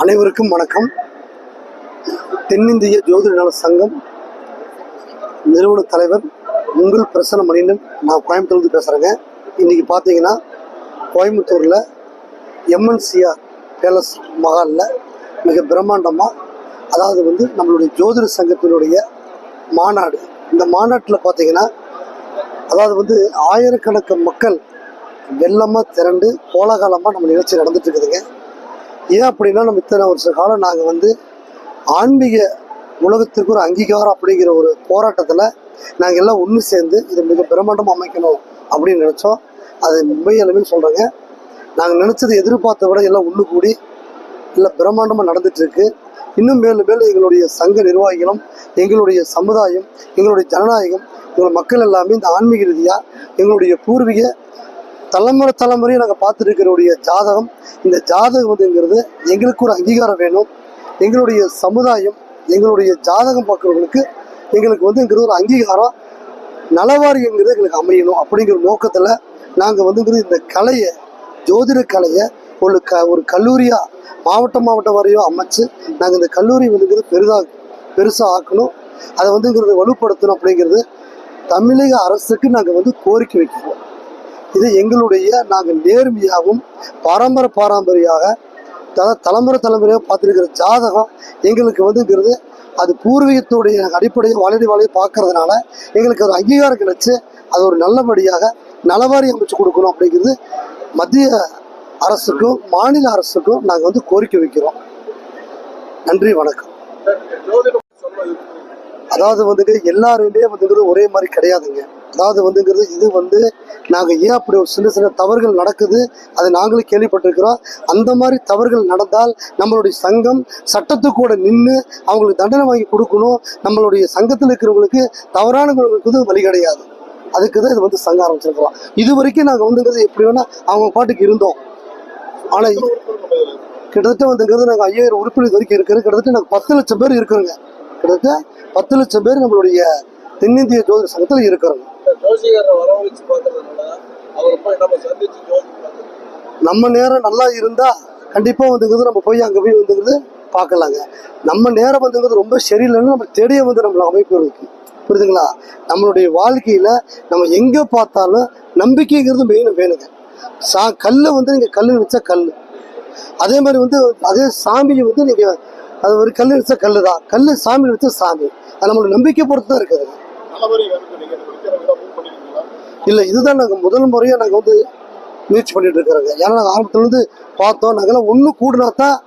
அனைவருக்கும் வணக்கம். தென்னிந்திய ஜோதிட நல சங்கம் நிறுவன தலைவர் உங்கள் பிரசன்ன மணியன். நான் கோயம்புத்தூர்லேருந்து பேசுகிறேங்க. இன்றைக்கி பார்த்தீங்கன்னா கோயம்புத்தூரில் எம்என்சிஆர் பேலஸ் மஹாலில் மிக பிரம்மாண்டமாக, அதாவது நம்மளுடைய ஜோதிட சங்கத்தினுடைய மாநாடு. இந்த மாநாட்டில் பார்த்தீங்கன்னா அதாவது ஆயிரக்கணக்கான மக்கள் வெள்ளமாக திரண்டு கோலாகலமாக நம்ம நிகழ்ச்சி நடந்துட்டு இருக்குதுங்க. ஏன் அப்படின்னா, நம்ம இத்தனை வருஷ காலம் நாங்கள் ஆன்மீக உலகத்திற்கு ஒரு அங்கீகாரம் அப்படிங்கிற ஒரு போராட்டத்தில் நாங்கள் எல்லாம் ஒன்று சேர்ந்து இதை மிக பிரம்மாண்டமாக அமைக்கணும் அப்படின்னு நினச்சோம். அது உண்மையாலுமே சொல்கிறேங்க, நாங்கள் நினச்சது எதிர்பார்த்த விட எல்லாம் ஒன்று கூடி இல்லை பிரம்மாண்டமாக நடந்துகிட்ருக்கு. இன்னும் மேலும் மேலும் எங்களுடைய சங்க நிர்வாகிகளும், எங்களுடைய சமுதாயம், எங்களுடைய ஜனநாயகம், எங்கள் மக்கள் எல்லாமே இந்த ஆன்மீக ரீதியாக எங்களுடைய பூர்வீக தலைமுறையை நாங்கள் பார்த்துருக்கிறோடைய ஜாதகம், இந்த ஜாதகம்ங்கிறது எங்களுக்கு ஒரு அங்கீகாரம் வேணும். எங்களுடைய சமுதாயம், எங்களுடைய ஜாதகம் பார்க்குறவங்களுக்கு எங்களுக்கு ஒரு அங்கீகாரம் நலவாரியங்கிறது எங்களுக்கு அமையணும் அப்படிங்கிற நோக்கத்தில் நாங்கள் இந்த கலையை, ஜோதிட கலையை ஒரு கல்லூரியாக மாவட்டம் வரையும் அமைச்சு நாங்கள் இந்த கல்லூரி பெருசாக ஆக்கணும், அதை வலுப்படுத்தணும் அப்படிங்கிறது தமிழக அரசுக்கு நாங்கள் கோரிக்கை வைக்கிறோம். இது எங்களுடைய நாங்கள் நேர்மையாகவும் பாரம்பரியாக தலைமுறையாக பார்த்துருக்கிற ஜாதகம் எங்களுக்கு அது பூர்வீகத்துடைய அடிப்படையை வாழையை பார்க்கறதுனால எங்களுக்கு ஒரு அங்கீகாரம் கிடைச்சு அது ஒரு நல்லபடியாக நலவாரி அமைச்சு கொடுக்கணும் அப்படிங்கிறது மத்திய அரசுக்கும் மாநில அரசுக்கும் நாங்கள் கோரிக்கை வைக்கிறோம். நன்றி, வணக்கம். அதாவது எல்லாருமே ஒரே மாதிரி கிடையாதுங்க. அதாவது இது நாங்கள் ஏன் அப்படி ஒரு சின்ன தவறுகள் நடக்குது, அதை நாங்களும் கேள்விப்பட்டிருக்கிறோம். அந்த மாதிரி தவறுகள் நடந்தால் நம்மளுடைய சங்கம் சட்டத்துக்கூட நின்று அவங்களுக்கு தண்டனை வாங்கி கொடுக்கணும். நம்மளுடைய சங்கத்தில் இருக்கிறவங்களுக்கு தவறானவங்களுக்கு வழி கிடையாது. அதுக்கு தான் இது சங்கம் ஆரம்பிச்சிருக்கிறோம். இது வரைக்கும் நாங்கள் எப்படி வேணால் அவங்க பாட்டுக்கு இருந்தோம். ஆனால் கிட்டத்தட்ட நாங்கள் 5000 உறுப்பினர் வரைக்கும் இருக்கிறது. கிட்டத்தட்ட நாங்கள் 10 லட்சம் பேர் இருக்கிறோங்க. கிட்டத்தட்ட 10 லட்சம் பேர் நம்மளுடைய தென்னிந்திய ஜோதிட சங்கத்தில் இருக்கிறோங்க. நம்ம நேரம் நல்லா இருந்தா கண்டிப்பா நம்ம போய் அங்க போய் பார்க்கலாங்க. நம்ம நேரம் ரொம்ப சரியில்லைன்னு நம்ம தேடிய நம்ம அமைப்பு இருக்கு, புரியுதுங்களா? நம்மளுடைய வாழ்க்கையில நம்ம எங்க பார்த்தாலும் நம்பிக்கைங்கிறது மெயின் வேணுங்க. கல்லு நீங்க கல்லு வச்சா கல்லு, அதே மாதிரி அதே சாமி நீங்க அது ஒரு கல்லு வச்சா கல்லு தான், கல்லு சாமி வச்சா சாமி. அது நம்மளோட நம்பிக்கை பொறுத்து தான் இருக்குது. இல்லை, இதுதான் நாங்கள் முதல் முறையாக நாங்கள் முயற்சி பண்ணிட்டு இருக்கிறோங்க. ஏன்னா நாங்கள் ஆரம்பத்துலேருந்து பார்த்தோம், நாங்கள்லாம் ஒன்று கூடினா தான்